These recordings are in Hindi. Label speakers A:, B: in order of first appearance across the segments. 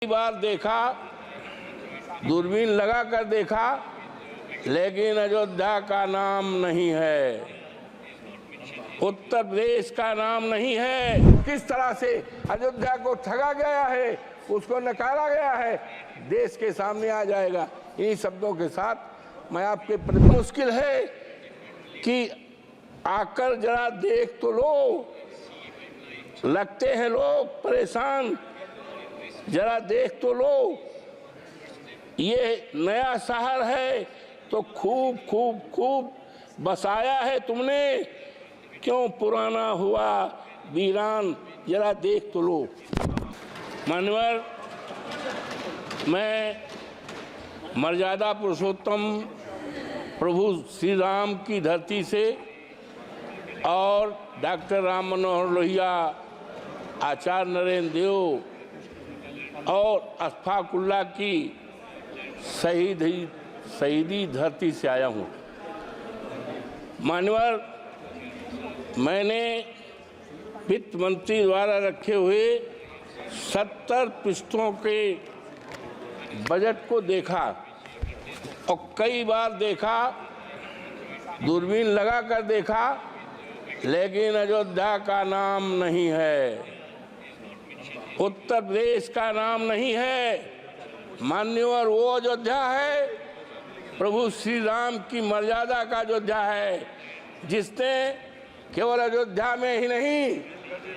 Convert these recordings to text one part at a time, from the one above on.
A: कई बार देखा, दूरबीन लगा कर देखा, लेकिन अयोध्या का नाम नहीं है, उत्तर प्रदेश का नाम नहीं है। किस तरह से अयोध्या को ठगा गया है, उसको नकारा गया है, देश के सामने आ जाएगा। इन्हीं शब्दों के साथ मैं आपके प्रति मुश्किल है कि आकर जरा देख तो लो, लगते हैं लोग परेशान, जरा देख तो लो। ये नया शहर है तो खूब खूब खूब बसाया है तुमने, क्यों पुराना हुआ वीरान, जरा देख तो लो। मान्यवर, मैं मर्यादा पुरुषोत्तम प्रभु श्री राम की धरती से और डॉक्टर राम मनोहर लोहिया, आचार्य नरेंद्र देव और अशफाक उल्लाह की शहीदी धरती से आया हूँ। मान्यवर, मैंने वित्त मंत्री द्वारा रखे हुए 70 पृष्ठों के बजट को देखा और कई बार देखा, दूरबीन लगा कर देखा, लेकिन अयोध्या का नाम नहीं है, उत्तर प्रदेश का नाम नहीं है। मान्यवर, वो अयोध्या है प्रभु श्री राम की मर्यादा का अयोध्या है, जिसने केवल अयोध्या में ही नहीं,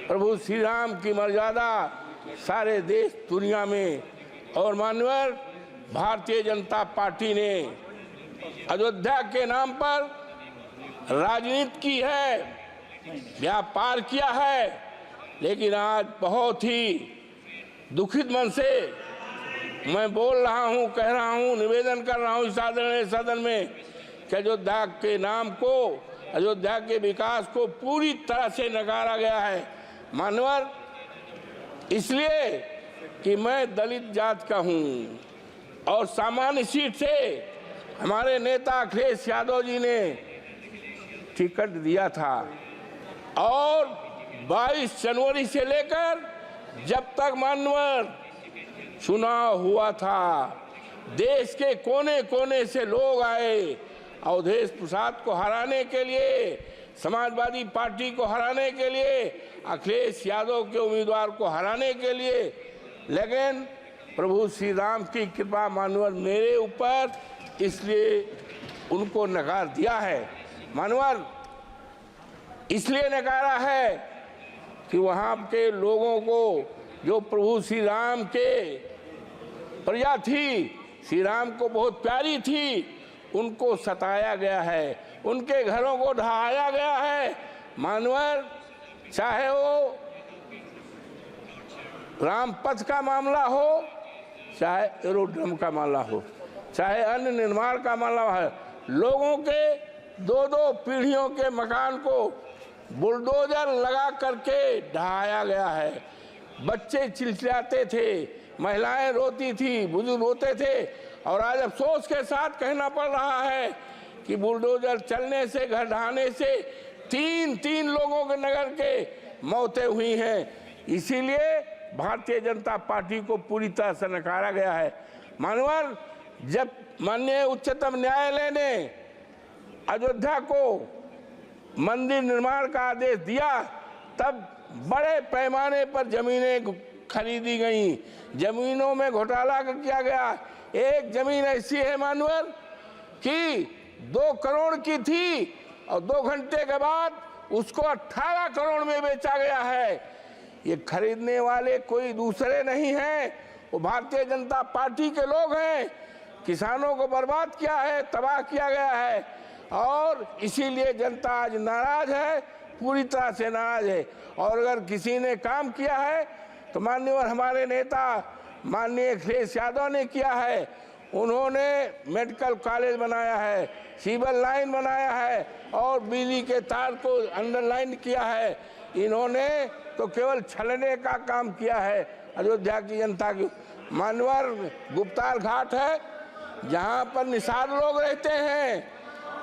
A: प्रभु श्री राम की मर्यादा सारे देश दुनिया में। और मान्यवर, भारतीय जनता पार्टी ने अयोध्या के नाम पर राजनीति की है, व्यापार किया है, लेकिन आज बहुत ही दुखित मन से मैं बोल रहा हूं, कह रहा हूं, निवेदन कर रहा हूं इस आदरणीय सदन में कि अयोध्या के नाम को, अयोध्या के विकास को पूरी तरह से नकारा गया है। मान्यवर, इसलिए कि मैं दलित जात का हूं और सामान्य सीट से हमारे नेता अखिलेश यादव जी ने टिकट दिया था और 22 जनवरी से लेकर जब तक मान्यवर चुनाव हुआ था, देश के कोने कोने से लोग आए अवधेश प्रसाद को हराने के लिए, समाजवादी पार्टी को हराने के लिए, अखिलेश यादव के उम्मीदवार को हराने के लिए। लेकिन प्रभु श्री राम की कृपा मान्यवर मेरे ऊपर, इसलिए उनको नकार दिया है। मान्यवर, इसलिए नकारा है कि वहाँ के लोगों को, जो प्रभु श्री राम के प्रजा थी, श्री राम को बहुत प्यारी थी, उनको सताया गया है, उनके घरों को ढहाया गया है। मान्यवर, चाहे वो रामपथ का मामला हो, चाहे एरोड्रम का मामला हो, चाहे अन्य निर्माण का मामला है, लोगों के 2-2 पीढ़ियों के मकान को बुलडोजर लगा करके ढहाया गया है। बच्चे चिल्लाते थे, महिलाएं रोती थी, बुजुर्ग रोते थे, और आज अफसोस के साथ कहना पड़ रहा है कि बुलडोजर चलने से, घर ढहाने से 3 लोगों के नगर के मौतें हुई हैं। इसीलिए भारतीय जनता पार्टी को पूरी तरह से नकारा गया है। मान्यवर, जब माननीय उच्चतम न्यायालय ने अयोध्या को मंदिर निर्माण का आदेश दिया, तब बड़े पैमाने पर जमीनें खरीदी गईं, जमीनों में घोटाला किया गया। एक जमीन ऐसी है मान्यवर कि 2 करोड़ की थी और 2 घंटे के बाद उसको 18 करोड़ में बेचा गया है। ये खरीदने वाले कोई दूसरे नहीं हैं, वो भारतीय जनता पार्टी के लोग हैं। किसानों को बर्बाद किया है, तबाह किया गया है, और इसीलिए जनता आज नाराज है, पूरी तरह से नाराज है। और अगर किसी ने काम किया है तो माननीय हमारे नेता माननीय अखिलेश यादव ने किया है। उन्होंने मेडिकल कॉलेज बनाया है, सिविल लाइन बनाया है और बिजली के तार को अंडरलाइन किया है। इन्होंने तो केवल छलने का काम किया है अयोध्या की जनता की। मान्यवर, गुप्ताल घाट है जहाँ पर निषाद लोग रहते हैं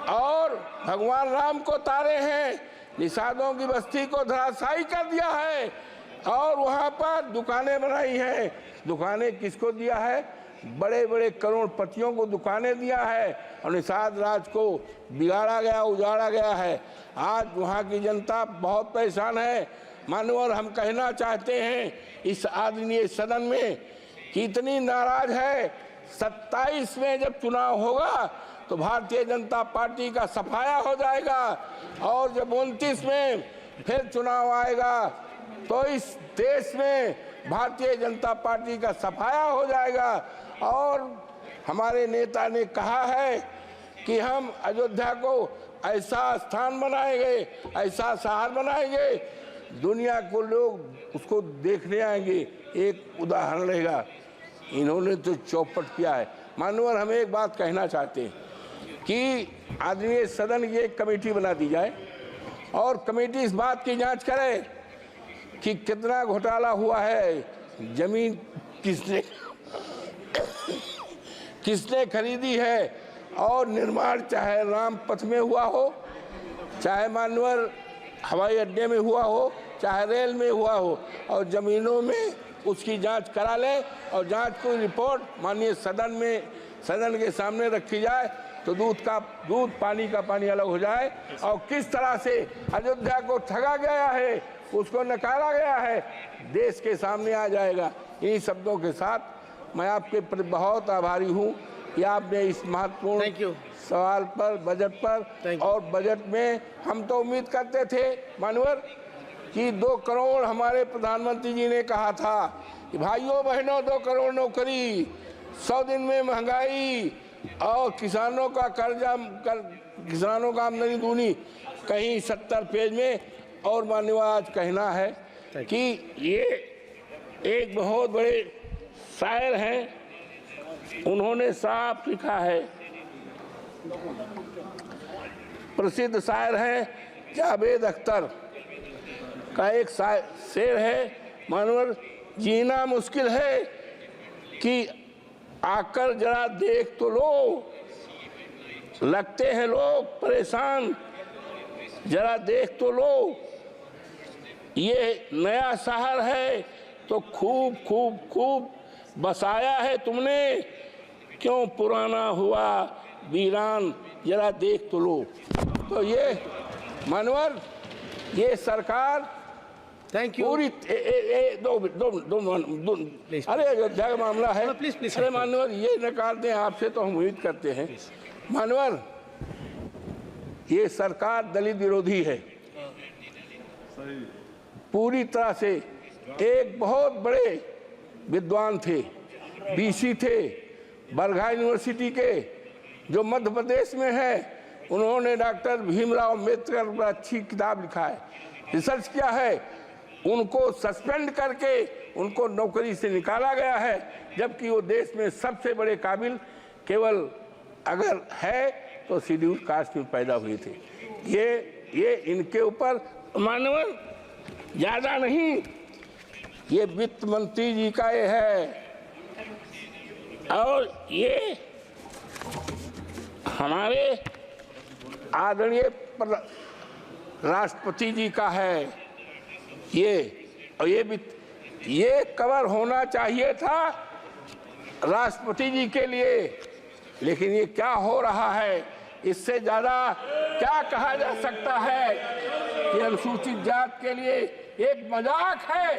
A: और भगवान राम को तारे हैं, निषादों की बस्ती को धराशायी कर दिया है। और वहाँ पर दुकानें बनाई हैं। दुकानें किसको दिया है? बड़े बड़े करोड़पतियों को दुकानें दिया है और निषाद राज को बिगाड़ा गया, उजाड़ा गया है। आज वहाँ की जनता बहुत परेशान है। माननीय, हम कहना चाहते हैं इस आदरणीय सदन में कि इतनी नाराज है। 27 में जब चुनाव होगा तो भारतीय जनता पार्टी का सफाया हो जाएगा और जब 29 में फिर चुनाव आएगा तो इस देश में भारतीय जनता पार्टी का सफाया हो जाएगा। और हमारे नेता ने कहा है कि हम अयोध्या को ऐसा स्थान बनाएंगे, ऐसा शहर बनाएंगे, दुनिया को लोग उसको देखने आएंगे। एक उदाहरण रहेगा, इन्होंने तो चौपट किया है। माननीय, हम एक बात कहना चाहते हैं कि आदरणीय सदन की एक कमेटी बना दी जाए और कमेटी इस बात की जांच करे कि कितना घोटाला हुआ है, जमीन किसने खरीदी है और निर्माण चाहे राम पथ में हुआ हो, चाहे माननीय हवाई अड्डे में हुआ हो, चाहे रेल में हुआ हो, और जमीनों में उसकी जांच करा ले और जांच को रिपोर्ट माननीय सदन के सामने रखी जाए तो दूध पानी का पानी अलग हो जाए। और किस तरह से अयोध्या को ठगा गया है, उसको नकारा गया है, देश के सामने आ जाएगा। इन्हीं शब्दों के साथ मैं आपके प्रति बहुत आभारी हूँ कि आपने इस महत्वपूर्ण सवाल पर, बजट पर, और बजट में हम तो उम्मीद करते थे माननीय कि 2 करोड़ हमारे प्रधानमंत्री जी ने कहा था कि भाइयों बहनों 2 करोड़ नौकरी, 100 दिन में महंगाई और किसानों का कर्जा, किसानों का आमदनी दूनी, कहीं 70 पेज में। और माननीय, आज कहना है कि ये एक बहुत बड़े शायर हैं, उन्होंने साफ लिखा है, प्रसिद्ध शायर है जावेद अख्तर का एक शेर है, मानवर, जीना मुश्किल है कि आकर जरा देख तो लो, लगते हैं लोग परेशान, जरा देख तो लो, ये नया शहर है तो खूब खूब खूब बसाया है तुमने, क्यों पुराना हुआ वीरान, जरा देख तो लो। तो ये मानवर, ये सरकार पूरी अरे अयोध्या का मामला है, अरे मानवर ये नकार दें आपसे तो हम उम्मीद करते हैं। मानवर, ये सरकार दलित विरोधी है पूरी तरह से। एक बहुत बड़े विद्वान थे, बीसी थे, बरघा यूनिवर्सिटी के, जो मध्य प्रदेश में है, उन्होंने डॉक्टर भीमराव अम्बेडकर पर अच्छी किताब लिखा है, रिसर्च किया है। उनको सस्पेंड करके उनको नौकरी से निकाला गया है, जबकि वो देश में सबसे बड़े काबिल केवल अगर है तो शेड्यूल कास्ट में पैदा हुए थे। ये इनके ऊपर मानव ज़्यादा नहीं, ये वित्त मंत्री जी का ये है और ये हमारे आदरणीय राष्ट्रपति जी का है। ये कवर होना चाहिए था राष्ट्रपति जी के लिए, लेकिन ये क्या हो रहा है, इससे ज़्यादा क्या कहा जा सकता है कि अनुसूचित जात के लिए एक मजाक है।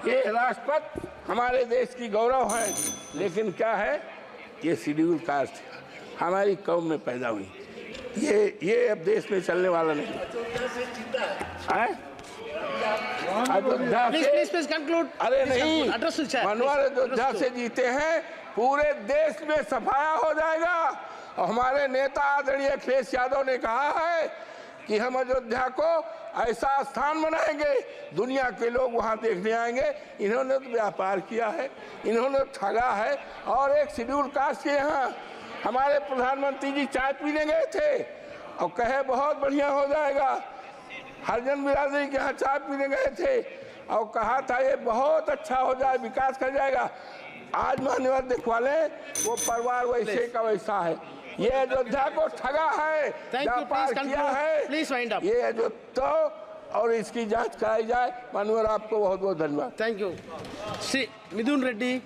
A: ये राष्ट्रपति हमारे देश की गौरव है, लेकिन क्या है, ये शेड्यूल कास्ट हमारी कौम में पैदा हुई, ये अब देश में चलने वाला नहीं है। अयोध्या से कंक्लूड, अरे नहीं मनोहर, अयोध्या से जीते हैं, पूरे देश में सफाया हो जाएगा। और हमारे नेता आदरणीय अखिलेश यादव ने कहा है कि हम अयोध्या को ऐसा स्थान बनाएंगे, दुनिया के लोग वहां देखने आएंगे। इन्होंने तो व्यापार किया है, इन्होंने ठगा है। और एक शेड्यूल कास्ट के यहाँ हमारे प्रधानमंत्री जी चाय पीने गए थे और कहे बहुत बढ़िया हो जाएगा। हरिजन बिरादरी के यहाँ चाय पीने गए थे और कहा था ये बहुत अच्छा हो जाए, विकास कर जाएगा। आज मान्यवर दिखवा लें, वो परिवार वैसे का वैसा है। ये अयोध्या को ठगा है, व्यापार किया है। ये जो तो और इसकी जांच कराई जाए। माननीय आपको बहुत बहुत धन्यवाद।
B: Thank you. Shri Mithun Reddy.